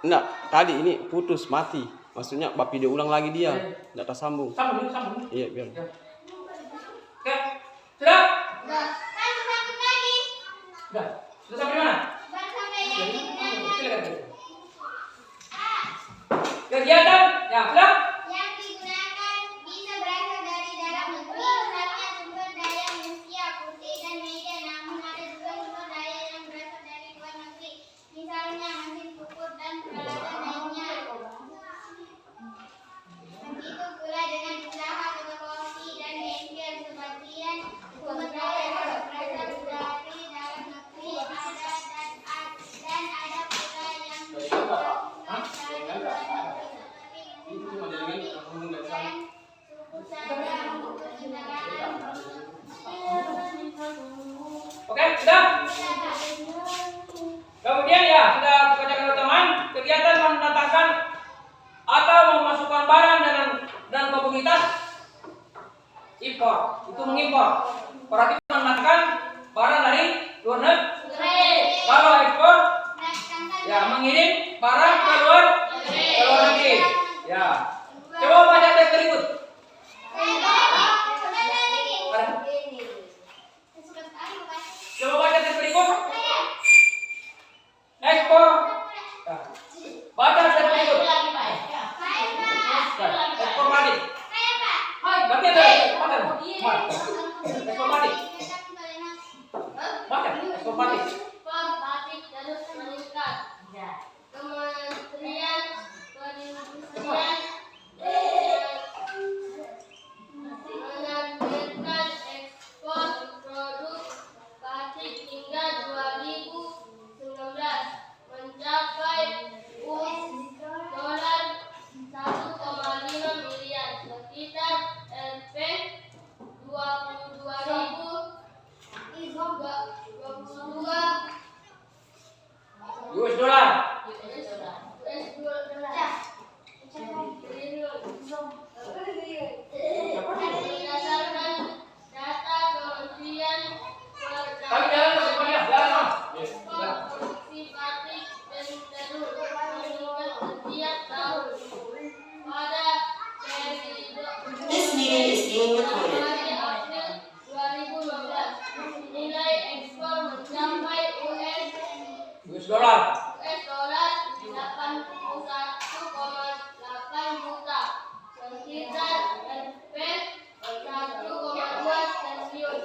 Enggak, tadi ini putus mati. Maksudnya Bapak video ulang lagi dia. Enggak tersambung. Sambung. Iya, biar. Oke. Sudah? Sudah. Sudah sampai mana? Kegiatan, ya, sudah? Yang digunakan bisa berasal dari dalam negeri, misalnya sumber daya manusia, putih dan media. Namun ada juga sumber daya yang berasal dari luar negeri, misalnya mesin pupuk dan peralatan lainnya. Begitu pula dengan usaha fotokopi dan bengkel. Sebagian sumber daya yang berasal dari dalam negeri dan ada pula yang berasal dari luar negeri. Oke, sudah? Kemudian ya, sudah dibacakan oleh teman, kegiatan mendatangkan atau memasukkan barang dan komunitas impor, itu mengimpor. Berarti mendatangkan barang dari luar negeri. Kalau ekspor, ya mengirim barang ke luar negeri. Ya. Coba baca teks berikut. Coba baca teks berikut. Ekspor. Baca teks berikut. Ekspor mati. Berarti ada ekspor mati. Baca ekspor mati. Kementerian Perindustrian menargetkan ekspor produk batik hingga 2019 mencapai dolar 1,5 miliar, sekitar Rp 22.022 US dollar. Berdasarkan data Kementerian Kami jalan ke semuanya, jalan. Ekspor produksi batik dan tenun meningkat setiap tahun. Pada periode This meeting is being recorded. Januari April 2012, nilai ekspor mencapai US dollar. $81,8 juta, sekitar Rp 1,2 triliun.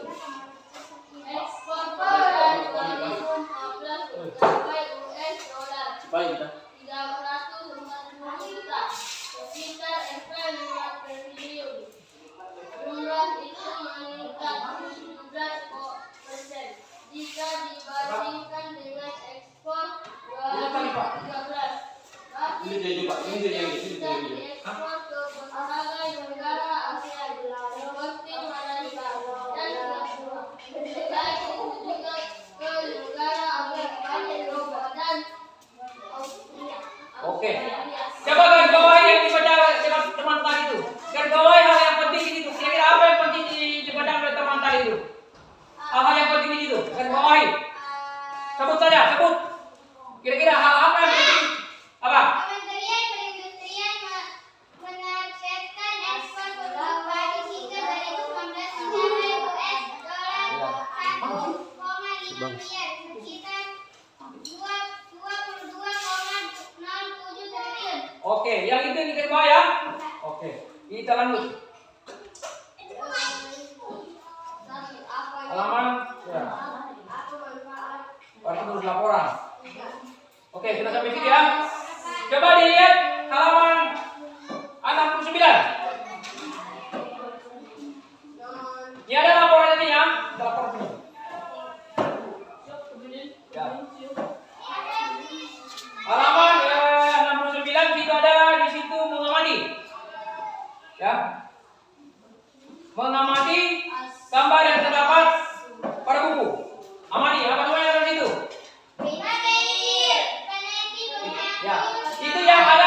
Ekspor pada 2015 mencapai Baik kita. $340 juta, sekitar Rp 5 triliun. Jumlah itu meningkat 17% jika dibandingkan dengan ekspor 2013. Ini dia juga, ini dia yang Bisa diekspor ke berbagai negara ASEAN seperti Malaysia dan Singapura. Selain itu juga ke negara Amerika, Eropa dan Australia. Oke. Coba garis bawahi yang dibaca teman tadi itu. Garis bawahi hal yang penting itu. Kira-kira apa yang penting dibaca oleh teman tadi itu? Hal yang penting itu. Garis bawahi. Sebut saja, sebut. Kira-kira hal apa yang penting? Apa? Kementerian Perindustrian menargetkan ekspor produk batik hingga 2019 mencapai $1,5 miliar, sekitar Rp22,07 triliun. Oke, yang itu di garis bawah ya. Oke, kita lanjut. Halaman ya. Artikel laporan. Oke, sudah sampai sini ya. Coba dilihat halaman 69. Ini ada laporan ini ya. Laporan ini. Ya. Halaman 69 itu ada di situ mengamati. Ya. Mengamati gambar yang terdapat pada buku. Amati apa namanya di situ? Ya. Itu yang ada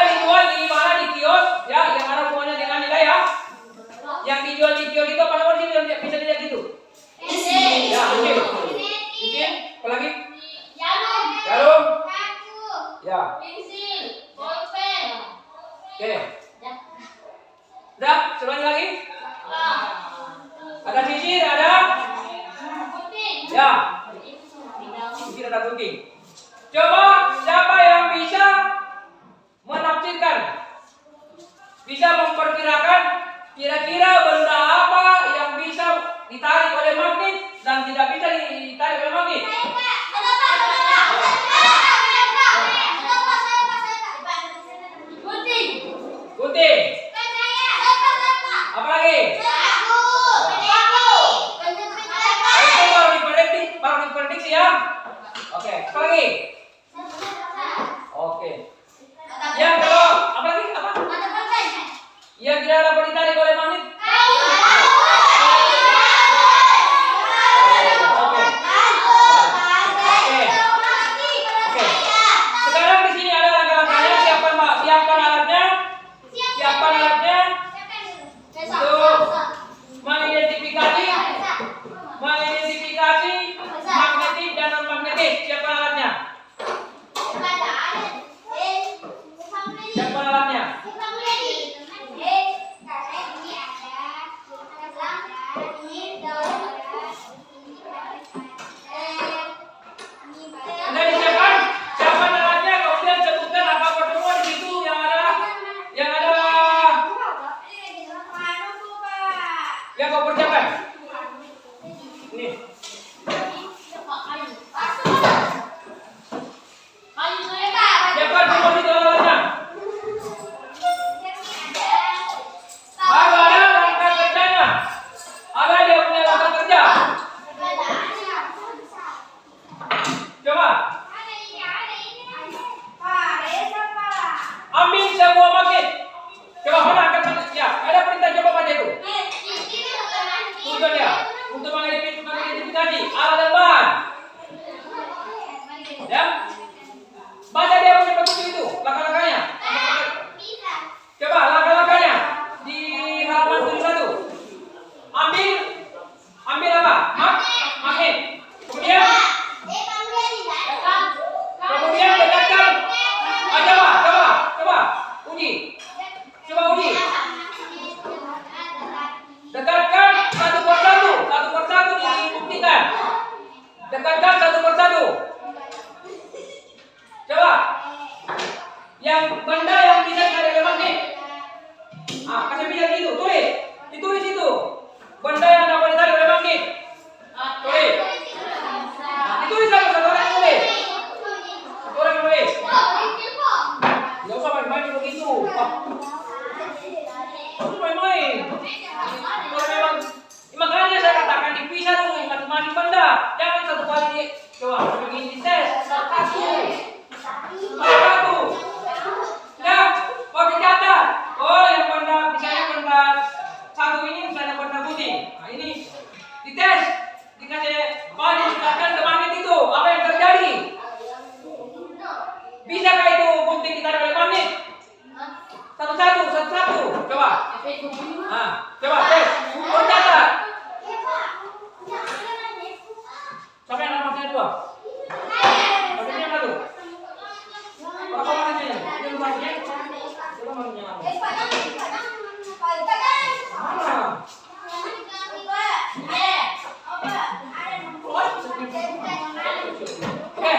Ya. Pensil, pulpen. Oke. Udah, semuanya lagi? Ada sisir, ada? Gunting. Ya. Sisir ada gunting. Coba siapa yang bisa menafsirkan? Bisa memperkirakan kira-kira benda apa yang bisa ditarik oleh magnet dan tidak bisa ditarik oleh magnet? Gunting. Gunting. Apa lagi? Itu baru diprediksi ya. Oke, apa lagi? Oke. Yang kalau apa lagi? Apa? Yang tidak dapat ditarik oleh magnet? Sekarang di sini ada langkah-langkahnya. Siapkan Mbak, siapkan alatnya. Siapkan alatnya untuk mengidentifikasi magnetik dan non magnetik. Siapkan alatnya. Siapkan alatnya. Sudah disiapkan? Siapkan alatnya. Kemudian sebutkan apa semua di situ yang ada yang kau persiapkan. Ini. Siapkan semua itu alatnya. Baru ada langkah kerjanya. Ada dia punya langkah kerja. Coba ambil sebuah magnet. Coba mana angkat magnet? Ya, ada perintah coba baca itu. Tujuannya untuk mengidentifikasi alat dan bahan. Ya, baca dia punya petunjuk itu. Langkah-langkahnya. Coba langkah-langkahnya di halaman 71. Ambil apa? Magnet. Kemudian dekatkan. Coba uji. Dekatkan satu persatu dibuktikan. Dekatkan satu persatu. Coba. Yang benda yang bisa ditarik oleh magnet. Kasih pilihan itu, tulis. Ditulis itu. Benda yang dapat ditarik oleh magnet. Tulis. Ditulis satu orang tulis. Satu orang tulis. Nggak usah main-main begitu. Itu main-main. Kalau memang makanya saya katakan dipisah dulu masing-masing benda. Jangan satu kali coba begini dites satu. Ya, kalau dicatat. Oh, yang benda misalnya benda satu ini misalnya benda putih. Nah ini dites, dikasih dikatakan ke magnet itu apa yang terjadi? Bisakah itu gunting ditarik oleh magnet? Satu-satu. Coba. Coba tes. Oh, catat. Siapa yang nomornya 2? Maksudnya apa tuh? Berapa maksudnya? Ini maksudnya? Coba maksudnya apa? Mana? Oke.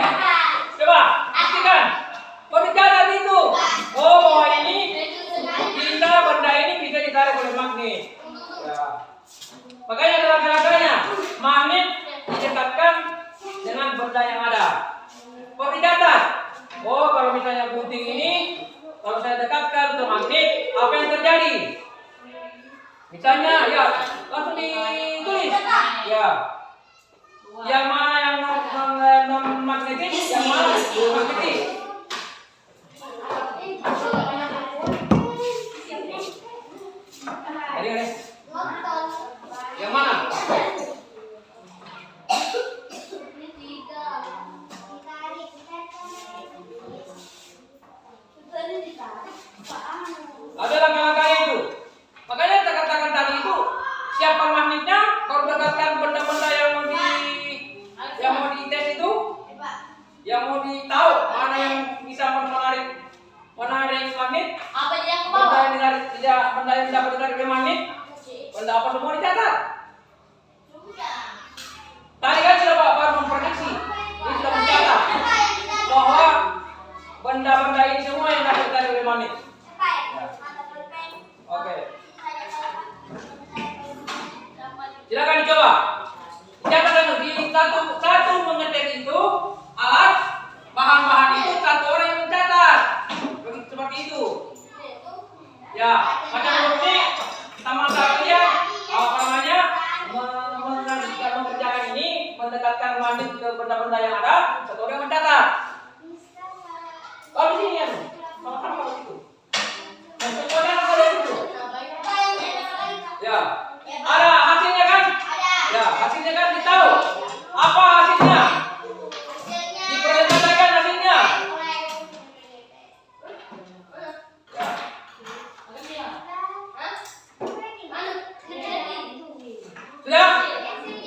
Coba. Buktikan. Oh, dicatat itu. Oh, bahwa ini benda ini bisa ditarik oleh magnet. Ya. Makanya ada langkah-langkahnya. Magnet didekatkan dengan benda yang ada. Oh, dicatat. Oh, kalau misalnya gunting ini, kalau saya dekatkan ke magnet, apa yang terjadi? Misalnya, ya langsung ditulis. Ya. Yang mana yang non-magnetik, yang mana magnetik. Yang mana? Ada langkah-langkahnya itu. Makanya katakan tadi itu siapkan magnetnya, kalau dekatkan benda-benda yang mau dites itu, Yang mau ditahu mana yang bisa menarik magnet? Apa yang ke Benda bawah? yang ditarik, tidak, benda yang dapat ditarik oleh magnet. Benda apa semua dicatat. Tadi kan sudah Pak baru memprediksi, ini sudah mencatat bahwa benda-benda ini semua yang dapat ditarik oleh magnet. Oke, silakan dicoba. Dicatat di satu mengetik itu alat bahan-bahan itu satu orang yang mencatat. Seperti itu. Ya, macam ini sama saja apa namanya mengerjakan ini mendekatkan magnet ke benda-benda yang ada, satu orang mencatat. Kalau di sini ya, sama-sama kalau itu. Dan semuanya ada di situ. Ya, ada hasilnya kan? Ya, hasilnya kan ditahu. Apa hasilnya? Dipresentasikan hasilnya. Sudah?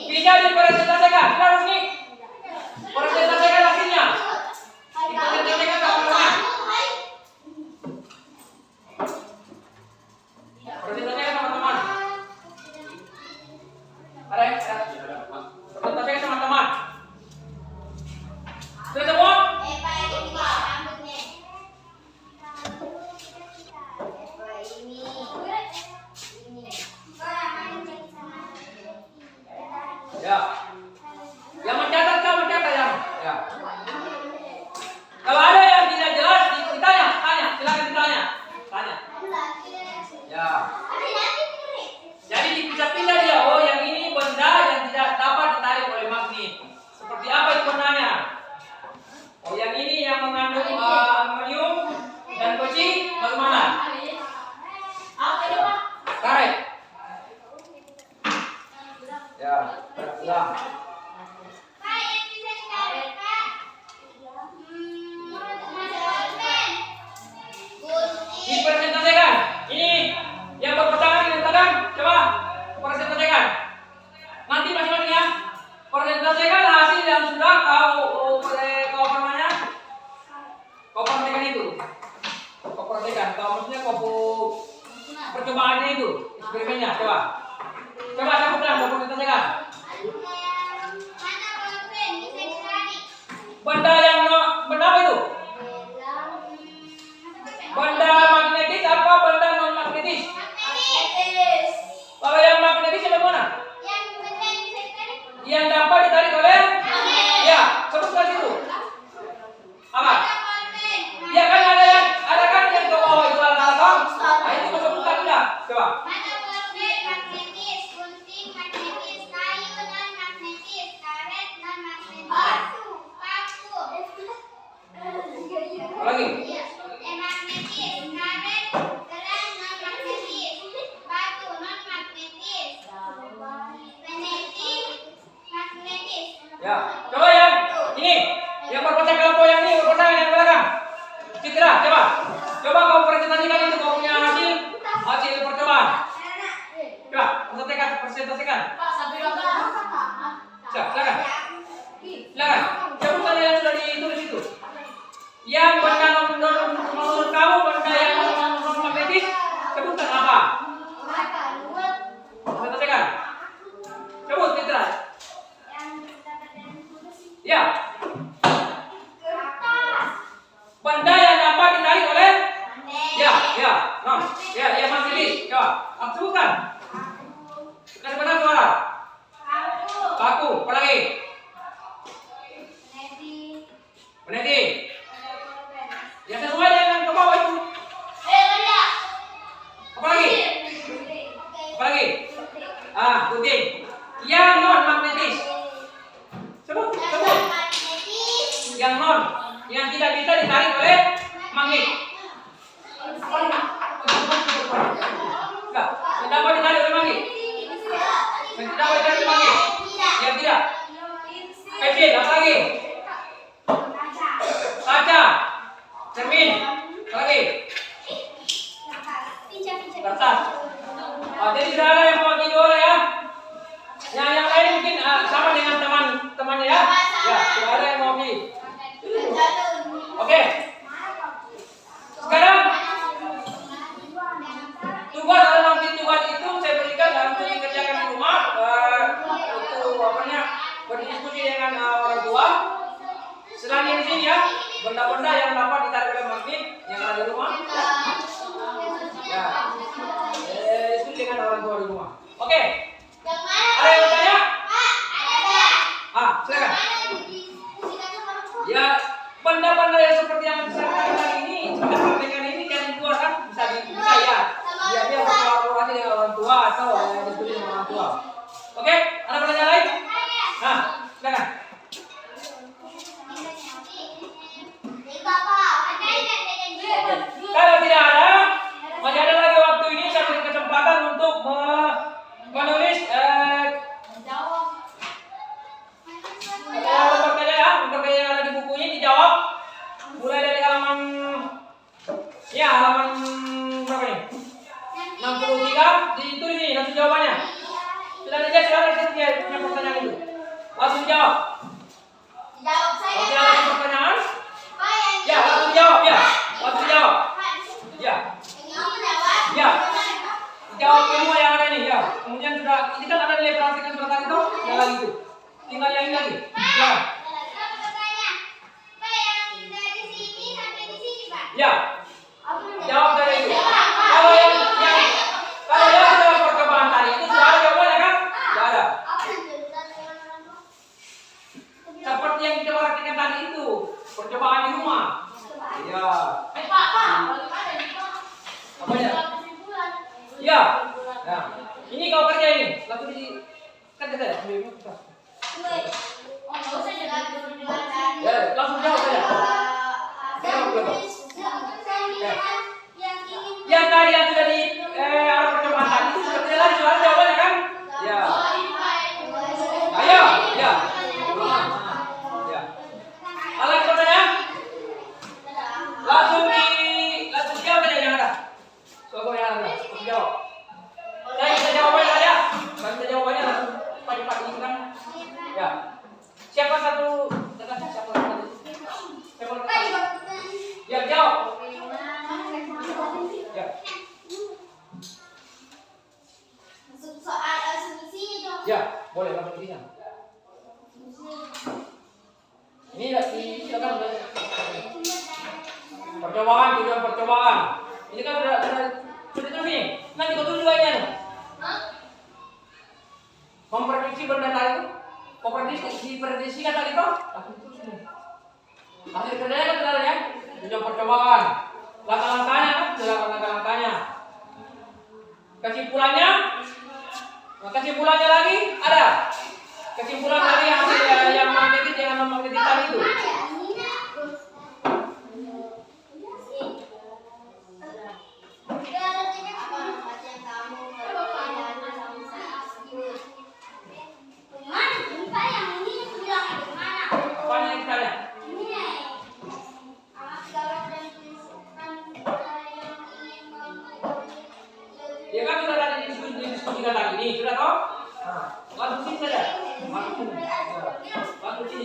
Bisa dipresentasikan. Sudah Rusni? Presentasikan hasilnya. Dipresentasikan teman-teman. Presentasikan teman-teman. Ada yang? Presentasikan teman-teman. Sudah semua? Ya. Yang mencatat kau mencatat yang. Ya. Kalau ada yang tidak jelas ditanya, silakan ditanya. Tanya. Ya. Jadi dipisah-pisah dia. Oh, yang ini benda yang tidak dapat ditarik oleh magnet. Seperti apa itu bendanya? Oh, yang ini yang mengandung aluminium dan besi, bagaimana? Karet. Ya, sudah. Dipresentasikan. Ini yang berpasangan dengan tegang, coba presentasikan. Nanti masing-masing ya. Presentasikan hasil yang sudah kau apa namanya? Kau praktekkan itu. Kau praktekkan. Kau maksudnya kau percobaannya itu, eksperimennya, coba. Coba sebutkan, kau presentasikan. Benda apa itu? Benda magnetis apa benda non magnetis? Kalau yang magnetis yang mana? Yang dapat ditarik oleh? Ya, sebutkan situ. Apa? Ya kan ada kan yang ke bawah itu alat-alat. Nah, itu kau sebutkan sudah. Coba. Lagi. Ya, coba yang ini, yang berpasang kelompok yang ini, berpasang yang belakang. Citra, coba kau presentasikan itu kau punya hasil percobaan. Coba, presentasikan. Silakan. Sebutkan yang sudah ditulis itu. Yang benda menurut kamu benda yang non magnetis, sebutkan apa? Presentasikan. Sebut Citra. Ya. Benda yang dapat ditarik oleh? Ya, non. Ya, magnetis. Coba, sebutkan. Kecepatan suara. Kaku, apa lagi? Meniti. Ya sesuai dengan ke bawah itu. Apa lagi? Putih. Yang non magnetis. Sebut. Yang non, yang tidak bisa ditarik oleh magnet. Enggak, yang dapat ditarik oleh magnet. Yang tidak dapat ditarik oleh magnet. Yang tidak. Pensil, apa lagi? Kaca, cermin, apa lagi? Kertas. Jadi sudah ada yang mewakili dua ya. Yang lain mungkin sama dengan teman-temannya ya. Ya, sudah ada yang mewakili. dengan orang tua. Selain di sini ya, benda-benda yang dapat ditarik oleh magnet yang ada di rumah. Ya, itu dengan orang tua di rumah. Oke. Ada yang bertanya? Silakan. Ya, benda-benda yang seperti yang saya katakan ini, sudah sampaikan ini jangan keluar kan? Bisa ya. Dia berkolaborasi dengan orang tua atau diskusi dengan orang tua. Oke, ada pertanyaan lain? Silakan. Kalau tidak ada, masih ada lagi waktu ini saya beri kesempatan untuk menulis pertanyaan yang ada di bukunya dijawab mulai dari halaman berapa nih? 63 ditulis nih langsung jawabannya. Sudah ada saya punya pertanyaan itu. Langsung jawab. Oke, ada pertanyaan? Ya, langsung jawab ya. Langsung jawab. Ya. Ya. Jawab semua yang ada nih ya. Kemudian sudah ini kan ada nilai praktikan sudah tadi tuh, yang lagi itu. Tinggal yang ini lagi. Ya. Ya. Jawab dari itu. Kalau yang sudah percobaan tadi itu sudah ada jawabannya kan? Tidak ada. Seperti yang kita praktikkan tadi itu, percobaan di rumah. Ya. Apa ya? Ya. Nah, ini kau kerja ini. Lalu di kerja saya. Ya, langsung jawab saja. Yang tadi yang sudah di ada percobaan tadi itu sudah tidak lagi sudah ada jawabannya kan? Ya. Ayo, ya. Ya. Ada pertanyaan? Langsung jawab aja yang ada. Soal yang ada. Jawab. Saya bisa jawabannya saja. Saya bisa jawabannya langsung cepat ini kan. Ya. Siapa satu dekatnya? Siapa satu? Ya, jawab. Ya. Ya, boleh langsung ke sini. Ini silakan. Percobaan, tujuan percobaan. Ini kan sudah terus nih. Nanti kau tulis lainnya. Memprediksi benda tadi itu. Diprediksikan tadi itu. Langsung tulis nih. Hasil kerjanya kan sudah ya. Tujuan percobaan. Langkah-langkahnya kan sudah langkah-langkahnya. Kesimpulannya lagi ada. Kesimpulan dari hasil yang magnetik dengan non magnetik tadi itu. Apa yang kita lihat? Ya kan sudah ada diskusikan tadi ini, sudah toh? Langsung sini saja. Langsung sini.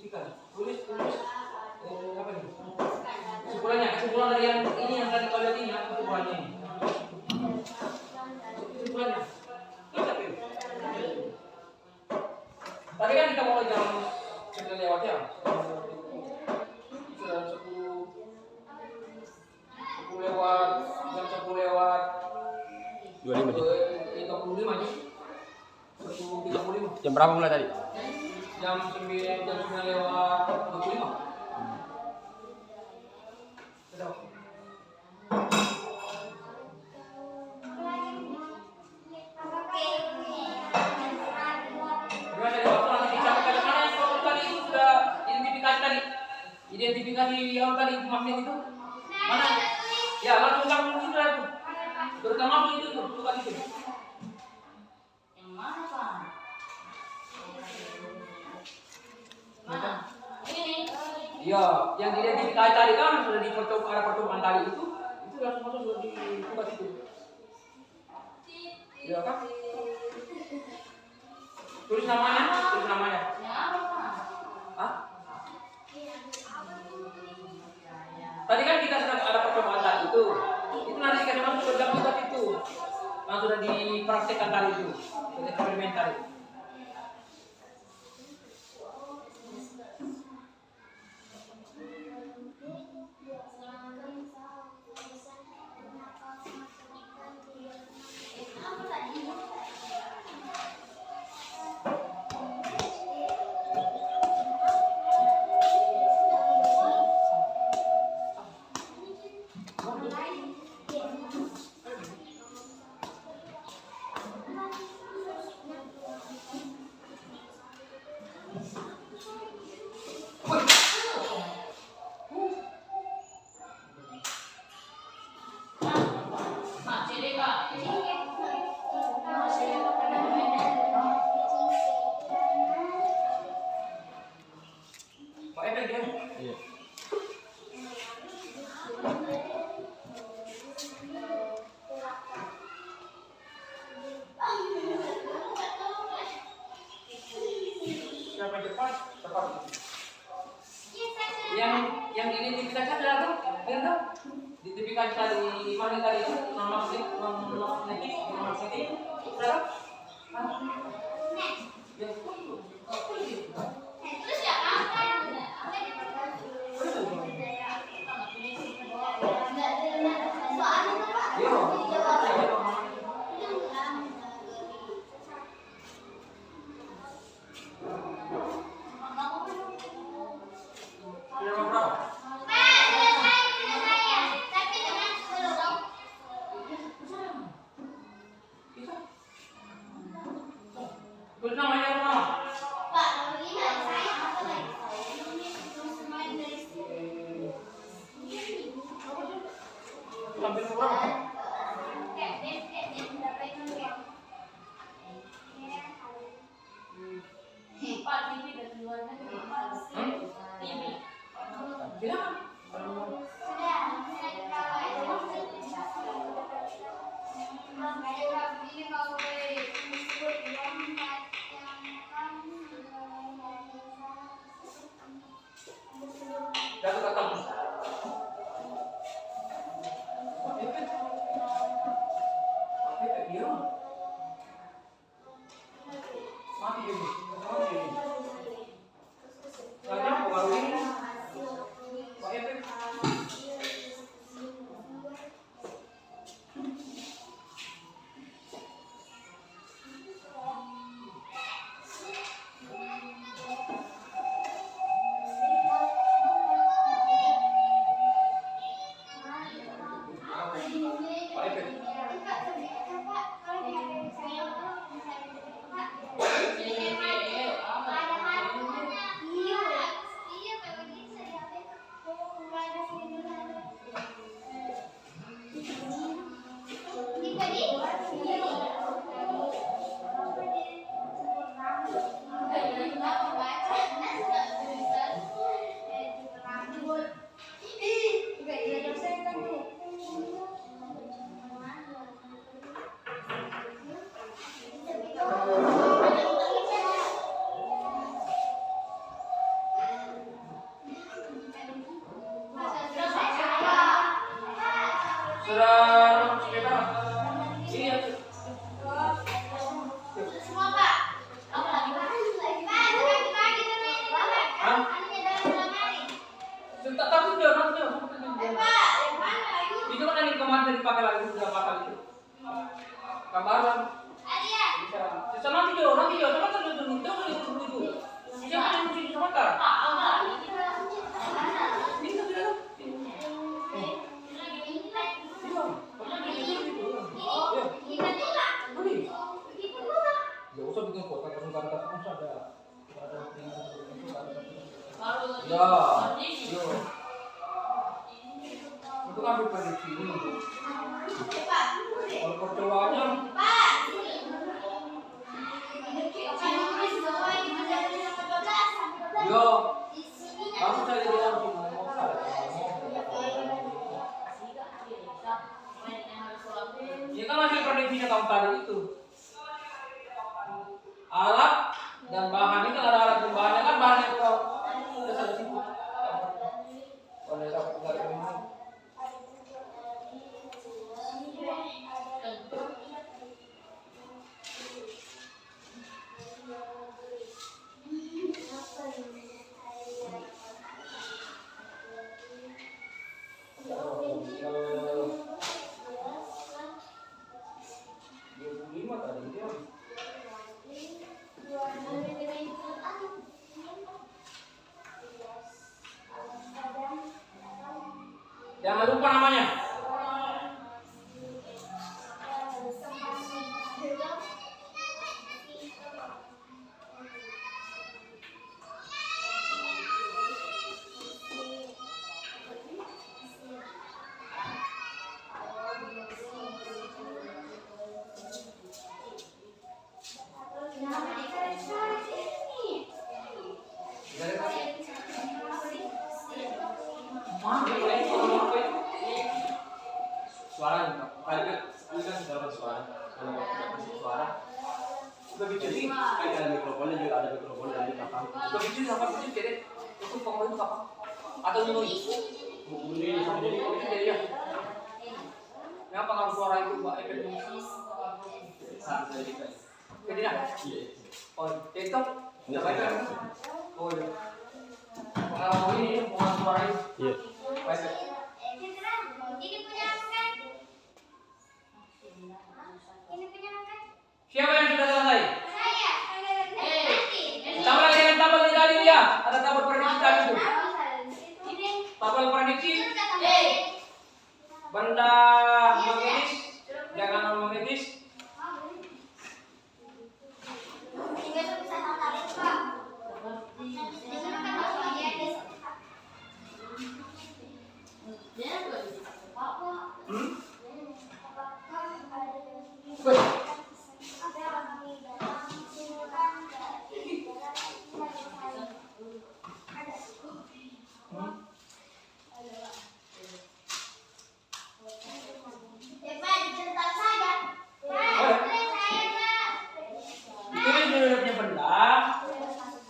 Apa nih? Kesimpulan dari yang ini yang tadi kau lihat ini, kesimpulannya ini. Kesimpulannya. Tadi kan kita mulai jam 9 lewat ya. Sudah 10 lewat, jam 10 lewat 25 nih. 35 nih. 10.35. Jam berapa mulai tadi? Jam 9 lewat 25. Sudah. Gimana tadi waktu nanti dicapai ke mana yang kau tadi itu sudah identifikasi tadi? Identifikasi yang tadi magnet itu? Mana? Ya, langsung kamu sudah itu. Terutama itu bukan itu. Yang mana, Pak? Mana? Ini. Iya, yang diidentifikasi tadi kan sudah di ada pertemuan tadi itu langsung masuk sudah di tempat itu. Iya kan? Tulis namanya. Yang apa, Pak? Hah? Tadi kan kita sedang ada percobaan tadi itu nanti dikasih masuk ke dalam tempat itu, yang sudah dipraktekkan tadi itu, eksperimen tadi. Mak, CD, Kak. Pak Efek dia. Iya. Siapa yang depan? Tepat. Yang identifikasi adalah apa? Benar? Identifikasi tadi mana tadi? Nama magnetik. Berapa? Ya. Terus ya apa? Tulis namanya apa? Pak, nomor 5 saya apa lagi? Semuanya dari Sampai berapa? Pak, TV dari luar negeri, Pak. TV. Bilang. Jatuh ke atas. Efek dia. Mati ini. Mati ini. Soalnya pengaruh ini. Pak Efek dipakai lagi sudah bakal itu. Gambaran. Bisa. Bisa nanti Jo, sama dulu. Siapa yang mesti sebentar? Bisa tidak? Ya usah bikin kotak langsung kata usah ada. Ya. Yo. Itu kan prediksi ini. Kalau percobaannya yo, langsung saya jadi langsung ngomong. Ya kan hasil prediksinya kamu tadi itu. Alat dan bahan ini kan ada alat dan bahannya kan bahannya itu udah satu situ. Kalau saya putar ini. Jangan lupa namanya. Suara kali kan dapat suara. Kalau nggak dapat suara, jadi kayak ada mikrofonnya juga ada mikrofon dari belakang. Begitu sama begitu jadi itu pokoknya itu apa? Atau dulu ini sama jadi ya. Yang pengaruh suara itu mbak efeknya. Jadi nah. Oh itu nggak baik kan? Oh iya. Pengaruh ini pengaruh suara itu. Iya. Baik. Siapa yang sudah selesai? Saya. Tambah lagi dengan tabel tadi ya. Ada tabel prediksi tadi itu. Tabel prediksi. Benda magnetis, jangan non magnetis.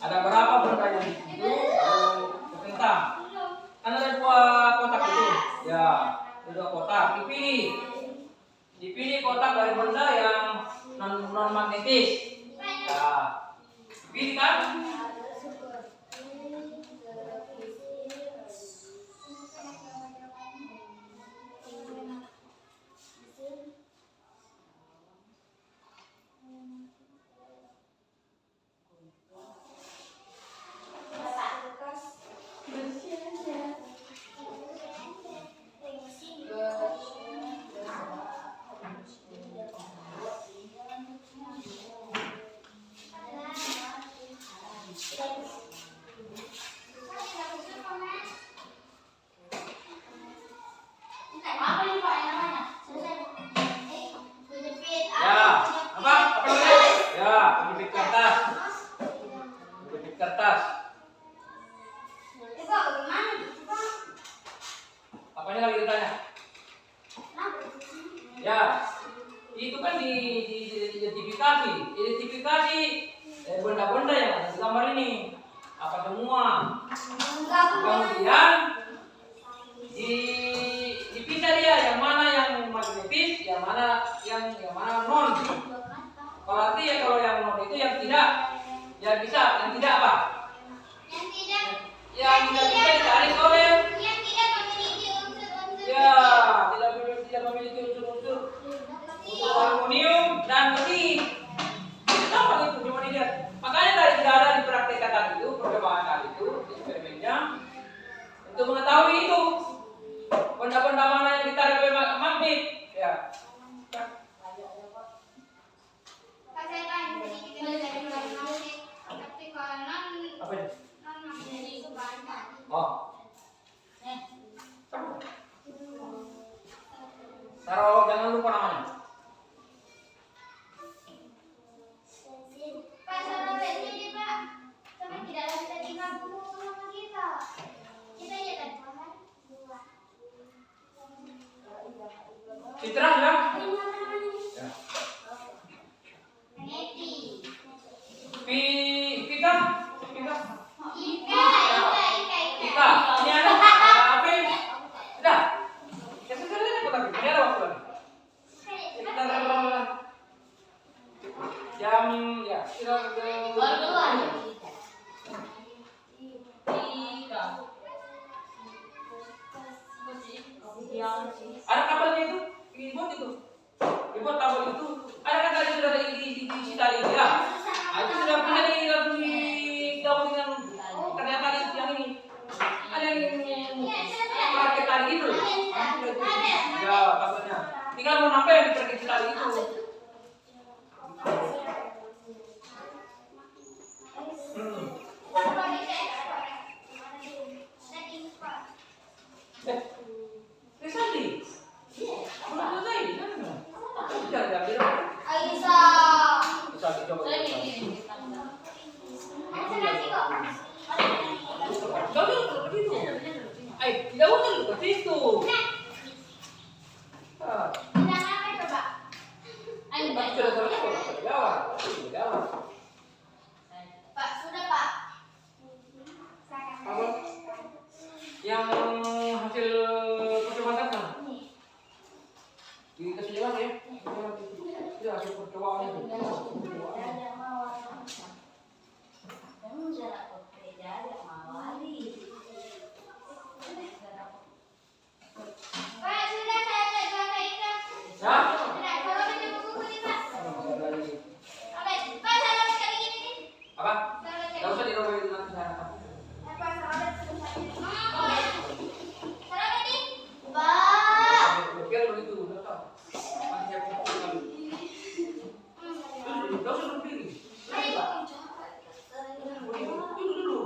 Ada berapa benda yang di situ? Tentang. Kan ada dua kotak itu. Ya, ada dua kotak. Dipilih kotak dari benda yang non magnetis. Ya, dipilih kan? Kertas. Apanya lagi ditanya? Ya, itu kan diidentifikasi benda-benda yang ada di gambar ini. Apa semua? Kemudian dipisah dia yang mana yang magnetis, yang mana non. Kalau arti ya kalau yang non itu yang tidak. Yang bisa, yang tidak apa? Yang tidak bisa ditarik oleh. Yang tidak memiliki unsur-unsur. Ya, tidak memiliki untuk mengetahui itu benda-benda mana yang ditarik oleh magnet. Ya. Kasakan sedikit dari magnet, tapi kalau Apa itu? non magnet itu banyak. Oh. Taruh, jangan lupa namanya. Pak, saudara ini Pak, sampai tidak bisa digabung sama kita. Kita ya kan Tuhan. Citra sudah? Ya. Neti. Pita? Ika. Ika. Ini ada apa ini? Sudah. Ya sudah apa lagi? Ini ada waktu lagi. Kita jam ya kira ada kabelnya itu, dibuat itu, dibuat kabel itu. Ada kan tadi sudah di tali itu ya. Itu sudah punya langsung digabung dengan ternyata yang ini. Ada yang pakai tali itu. Ya kabelnya. Tinggal mau nambah yang dipakai tali itu. Risandi. Belum selesai kan? Sudah ada bilang. Aisyah. Bisa dicoba. Kau dulu ke situ. Tidak usah ke situ. Bilang apa coba? Sudah selesai. Jawab. Pak, sudah Pak. Apa? Yang hasil percobaan kan? Dikasih jalan ya? Ya hasil percobaan itu. Pak, sudah saya cek dua Ika. Ya? Sudah, kalau baca buku nih Pak. Oke, Pak, saya baca ini nih. Apa? Saya baca. Tidak usah dirubah itu nanti saya akan. Pak, saya baca tulisannya. Saya baca nih. Pak. Biar begitu, udah tahu. Nanti saya pukul. Tidak usah berdiri. Ayo. Dulu.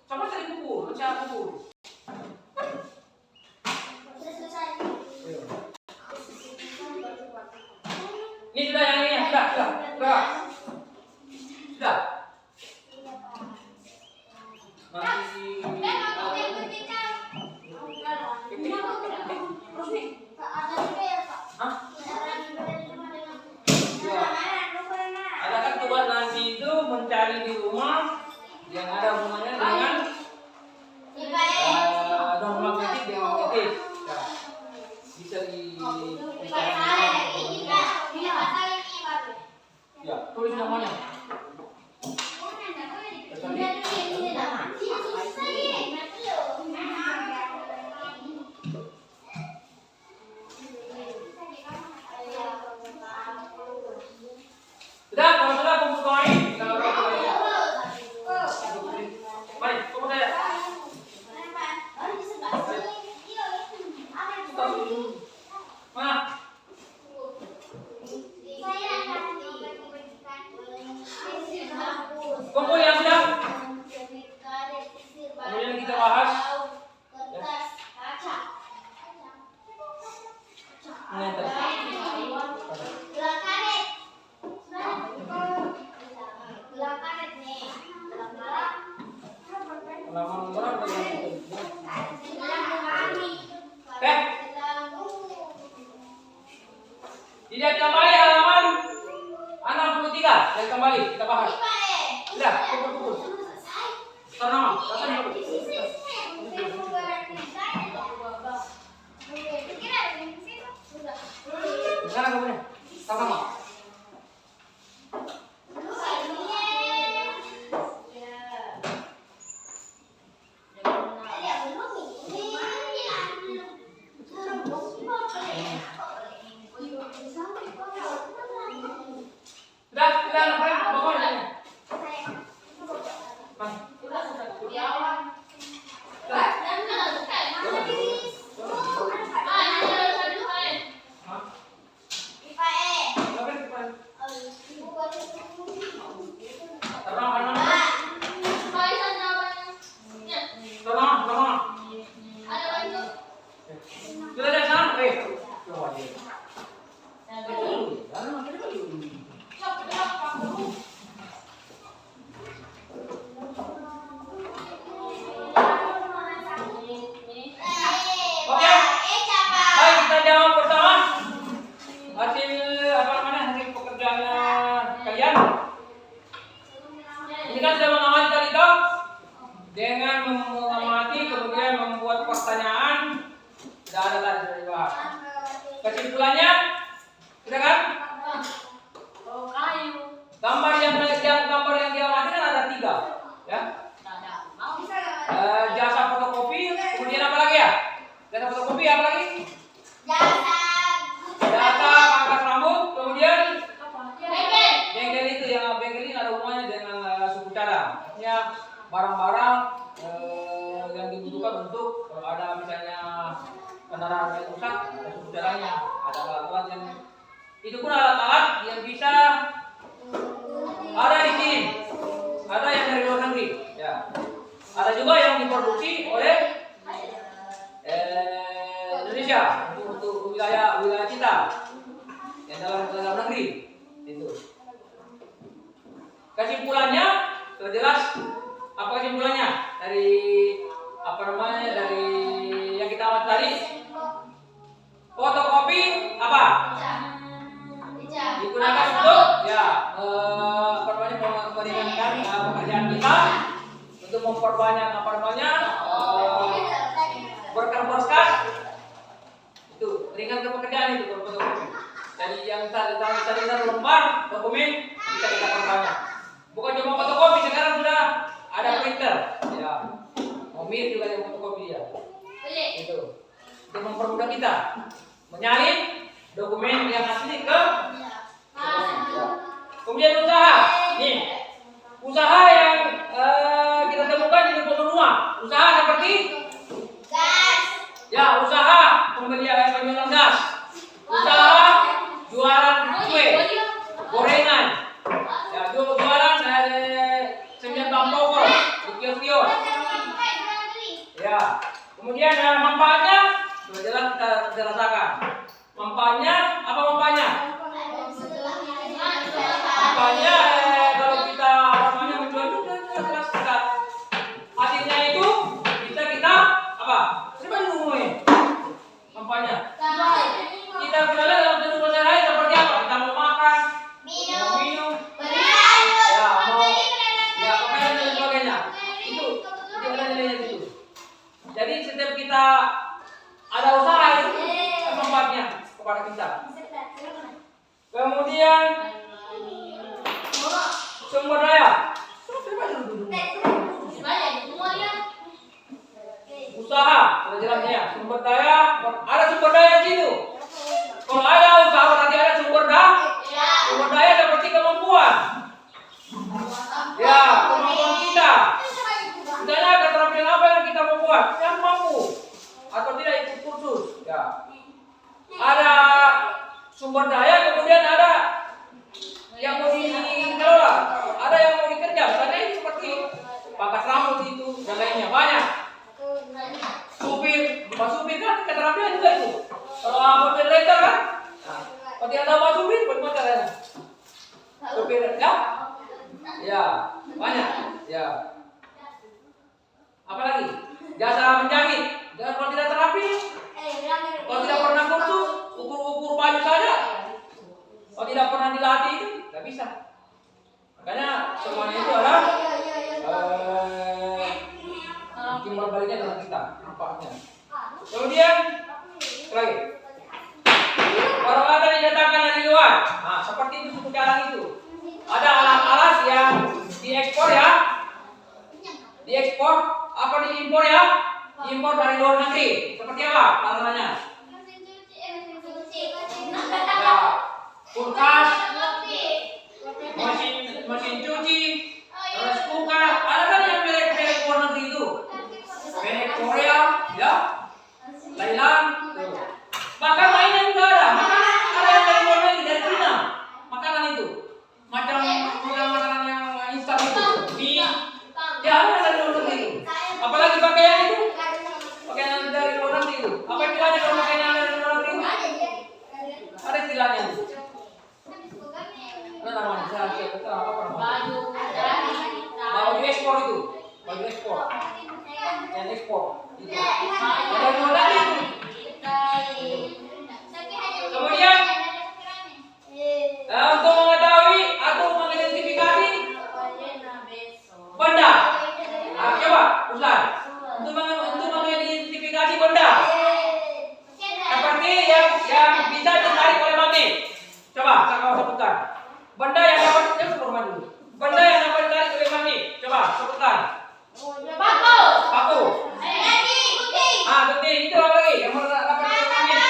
Coba cari buku, nanti saya pukul. Sudah selesai. Ini sudah yang ini, sudah. Nanti terus nih. Pak, ada juga ya Pak? Hah? Ada juga di rumah dengan Ya. Ada kan tugas nanti itu mencari di rumah yang ada hubungannya dengan non magnetik dengan magnetik. Ya. Bisa di ya, tulis namanya. Sudah, kalau sudah kumpul ke lain. Mari, kumpul saya. Mana? Kumpul yang sudah. Kemudian kita bahas. Ini halaman berapa yang Dilihat kembali halaman 63 dan kembali kita bahas. Sudah, kumpul. Taruh nama, rasanya apa? Sekarang kemudian, taruh nama. Sudah, pokoknya. Mas. kesimpulannya, sudah kan? Oh, kayu. Gambar yang dia amati kan ada 3, ya. Jasa fotokopi, kemudian apa lagi ya? Jasa fotokopi apa lagi? Jasa pangkas rambut, kemudian bengkel itu yang bengkel ini ada hubungannya dengan suku cadang. Artinya barang-barang yang dibutuhkan untuk kalau ada misalnya kendaraan yang rusak, ada suku cadangnya, ada alat-alat yang itu pun alat-alat yang bisa ada dikirim, ada yang dari luar negeri, ya. Ada juga yang diproduksi oleh Indonesia untuk wilayah kita yang dalam negeri. Itu. Kesimpulannya sudah jelas. Apa kesimpulannya dari dari yang kita amati tadi? Fotokopi apa? Digunakan untuk meringankan pekerjaan kita, untuk memperbanyak berkas itu meringankan pekerjaan itu fotokopi. Jadi yang tadi satu lembar dokumen bisa kita perbanyak. Bukan cuma fotokopi, sekarang sudah ada printer, ya. Mau mirip juga yang fotokopi ya. Itu mempermudah kita menyalin dokumen yang asli ke. Kemudian usaha, nih usaha yang kita temukan di depan rumah, usaha seperti ya usaha penjualan gas, usaha jualan kue, gorengan, ya jualan semen bampau di kios-kios, ya. Kemudian manfaatnya sudah jelas kita rasakan. Manfaatnya apa manfaatnya? Manfaatnya kalau kita menjual itu jelas kita hasilnya itu bisa kita apa? Coba ngomongin manfaatnya. Kita jualnya dalam bentuk sehari-hari seperti apa? Kita mau makan, mau minum, ya pakaian dan sebagainya. Itu ada nilainya itu. Jadi setiap kita ada usaha itu manfaatnya kepada kita. Kemudian sumber daya. Usaha, sudah jelas ya. Sumber daya, ada sumber daya di situ. Kalau ada usaha berarti ada sumber daya. Sumber daya seperti kemampuan. Ya, kemampuan kita. Misalnya keterampilan apa yang kita mau buat, yang mampu atau tidak ikut kursus. Ya. Ada sumber daya, kemudian ada yang mau dikelola, ada yang mau dikerja. Misalnya ini seperti pangkas rambut itu dan lainnya banyak. Supir kan keterampilan juga itu. Kalau mobil letter kan, kalau tidak tahu supir, bagaimana caranya? Supir ya banyak, ya. Apalagi jasa menjahit, dan kalau tidak terampil, kalau tidak pernah kursus, ukur baju saja, kalau tidak pernah dilatih itu nggak bisa. Makanya semuanya itu adalah timbal baliknya dalam kita, nampaknya. Kemudian lagi, orang-orang yang didatangkan dari luar, nah seperti itu suku cadang itu, ada alat-alat yang diekspor ya, diekspor apa diimpor ya, diimpor dari luar negeri. Seperti apa namanya? Ya, kulkas, mesin cuci, terus kulkas, ada kan yang merek luar negeri itu, merek Korea, ya, Thailand, bahkan lainnya juga ada, ada yang dari luar negeri, dari China, makanan itu, macam makanan yang instan itu, mie, ya ada dari luar negeri itu. Apalagi pakaian itu, pakaian dari luar negeri itu, apa istilahnya kalau pakaian dari luar negeri itu? Ada istilahnya itu. Apa namanya? Saya tahu apa namanya? Baju ekspor itu, baju ekspor, yang ekspor. Itu. Ada luar negeri itu. Kemudian, untuk mengetahui atau mengidentifikasi benda. Coba, Ustaz, untuk mengidentifikasi benda seperti yang yang bisa ditarik oleh magnet. Coba kau sebutkan. Benda yang dapat dulu. Benda yang dapat ditarik oleh magnet. Coba sebutkan. Paku. Gunting itu apa lagi? Yang dapat ditarik oleh magnet.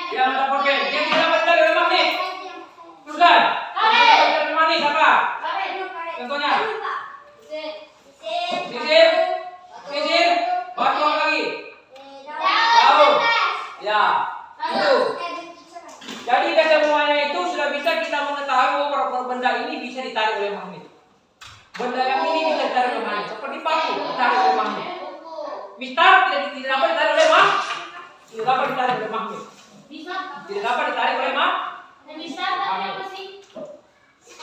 Yang dapat pen. Yang tidak dapat ditarik oleh magnet. Sebutkan. Yang dapat ditarik oleh magnet apa? Contohnya. Sisir. Batu apa lagi? Daun. Ya. Itu. Jadi kesemuanya itu sudah bisa kita mengetahui bahwa benda ini bisa ditarik oleh magnet. Benda yang ini bisa ditarik oleh magnet. Seperti paku ditarik oleh magnet. Mistar tidak dapat ditarik oleh magnet. Tidak dapat ditarik oleh magnet. Tidak dapat ditarik oleh magnet.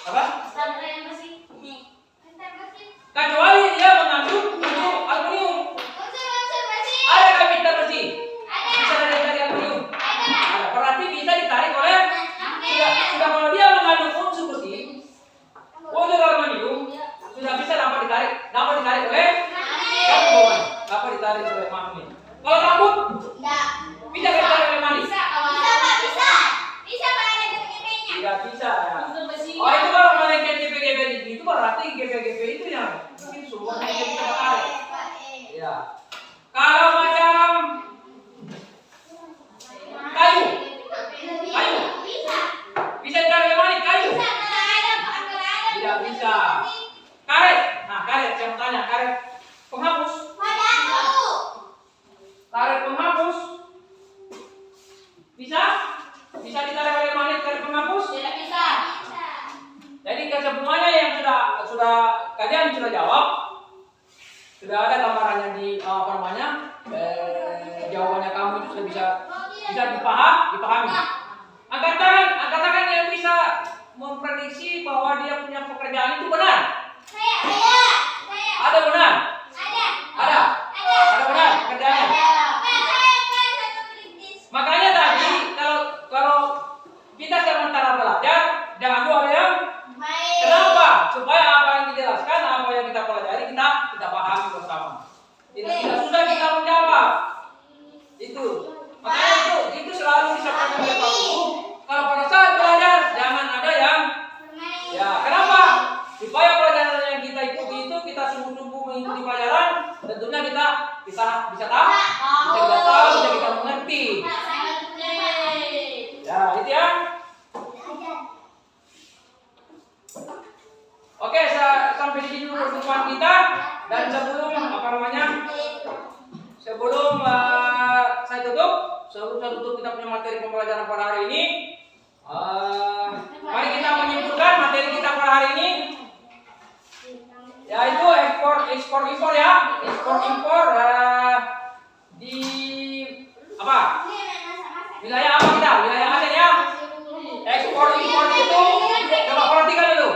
Apa? Kecuali dia mengandung unsur aluminium. Adakah mistar besi? Bisa dari aluminium? Ada. Berarti bisa ditarik oleh sudah kalau dia mengandung unsur besi, unsur aluminium sudah bisa dapat ditarik oleh gabungan, dapat ditarik oleh magnet. Kalau rambut bisa ditarik oleh magnet? Tidak bisa ya. Oh itu kalau magnet GP itu berarti GP itu yang mungkin semuanya yang bisa ditarik. Ya. Kalau macam kayu bisa ditarik oleh magnet kayu? Tidak bisa. Karet, karet saya mau tanya, karet penghapus. Karet penghapus bisa ditarik oleh magnet karet penghapus? Jadi kesemuanya yang sudah kalian sudah jawab, sudah ada gambarannya di jawabannya kamu itu sudah bisa dipahami. Angkat tangan yang bisa memprediksi bahwa dia punya pekerjaan itu benar. Ada benar? Ada benar pekerjaannya. Makanya tadi kalau kita sementara belajar jangan lupa ya. Kenapa? Supaya apa yang dijelaskan, apa yang kita pelajari kita pahami bersama. Tidak susah kita menjawab. Itu. Makanya itu selalu disampaikan oleh Pak Guru. Kalau pada saat belajar jangan ada yang kenapa? Supaya pelajaran yang kita ikuti itu kita sungguh-sungguh mengikuti pelajaran, tentunya kita bisa tahu, bisa kita mengerti. Ya, itu ya. Oke, sampai di sini dulu pertemuan kita dan sebelum saya tutup kita punya materi pembelajaran pada hari ini. Mari kita menyimpulkan materi kita pada hari ini, yaitu ekspor impor ya, ekspor impor di apa? Wilayah apa kita? Wilayah ASEAN ya. Ekspor impor itu coba perhatikan dulu.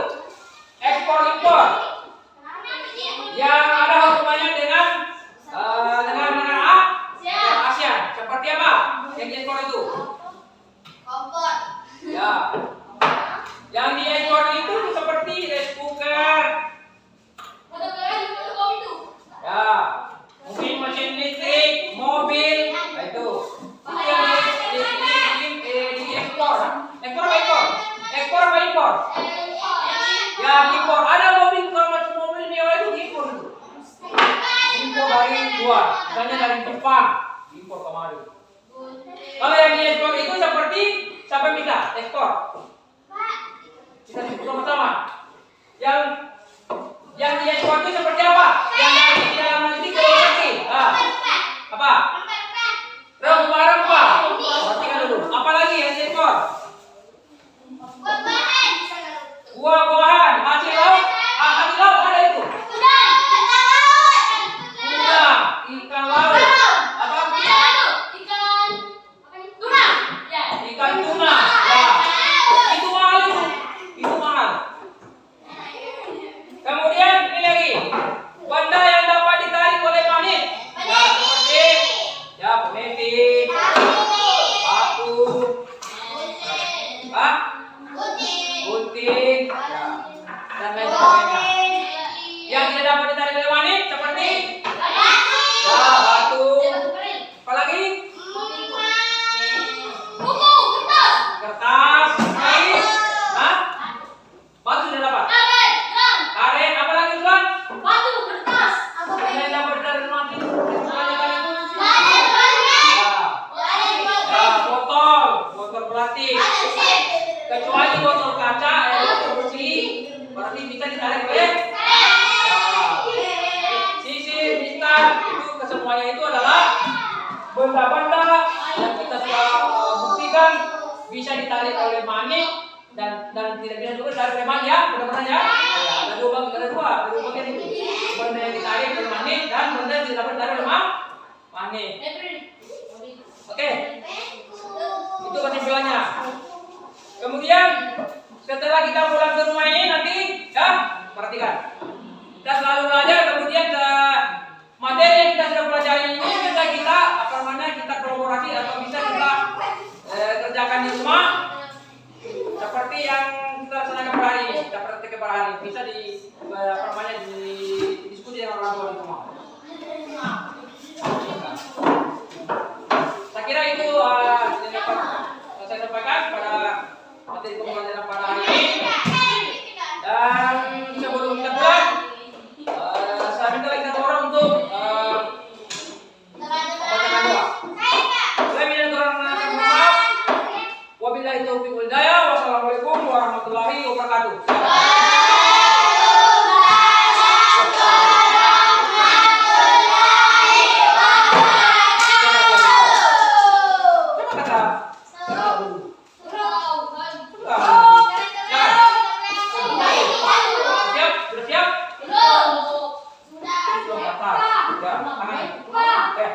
Ekspor impor yang ada hubungannya dengan negara ASEAN. Seperti apa yang diekspor itu? Kompor. Ya. Yang diekspor itu seperti rice cooker. Ya. Mungkin mesin listrik, mobil, itu. Itu yang diekspor. Ekspor apa impor? Ekspor apa impor? Ya, impor. Ada mobil kalau macam mobil mewah itu impor itu. Impor dari luar, misalnya dari Jepang, impor kemarin. Kalau yang diekspor itu seperti siapa bisa ekspor? Kita sebut sama-sama. Yang diekspor itu seperti apa? Yang dari dalam negeri ke luar negeri. Apa? Rempah-rempah. Perhatikan dulu. Apa lagi yang diekspor? Buah-buahan, hasil laut. Hasil laut ada itu. Udang, ikan laut. Apa? Ikan tuna. Ya. Itu mahal itu. Itu mahal. Kemudian ini lagi. itu kesemuanya itu adalah benda-benda yang kita sudah buktikan bisa ditarik oleh magnet dan tidak bisa juga ditarik oleh magnet ya, benar-benar ya. Ada dua bagian itu. Benda yang ditarik oleh magnet dan benda yang tidak ditarik oleh magnet. Oke, itu kesimpulannya. Kemudian setelah kita pulang ke rumah ini nanti ya perhatikan. Kita selalu belajar kemudian ke materi yang kita sudah pelajari ini bisa kita kita kolaborasi atau bisa kita kerjakan di rumah seperti yang kita laksanakan pada hari ini, kita praktekkan pada hari ini. Bisa di diskusi dengan orang tua di rumah. Saya kira itu yang dapat saya sampaikan pada materi pembelajaran pada hari ini. Dan sebelum kita pulang, saya minta lagi satu orang untuk membacakan doa. Saya minta orang yang maaf. Wabillahi taufiq wal hidayah. Wassalamualaikum warahmatullahi wabarakatuh. Siap? Sudah. Ya, tangannya. Oke.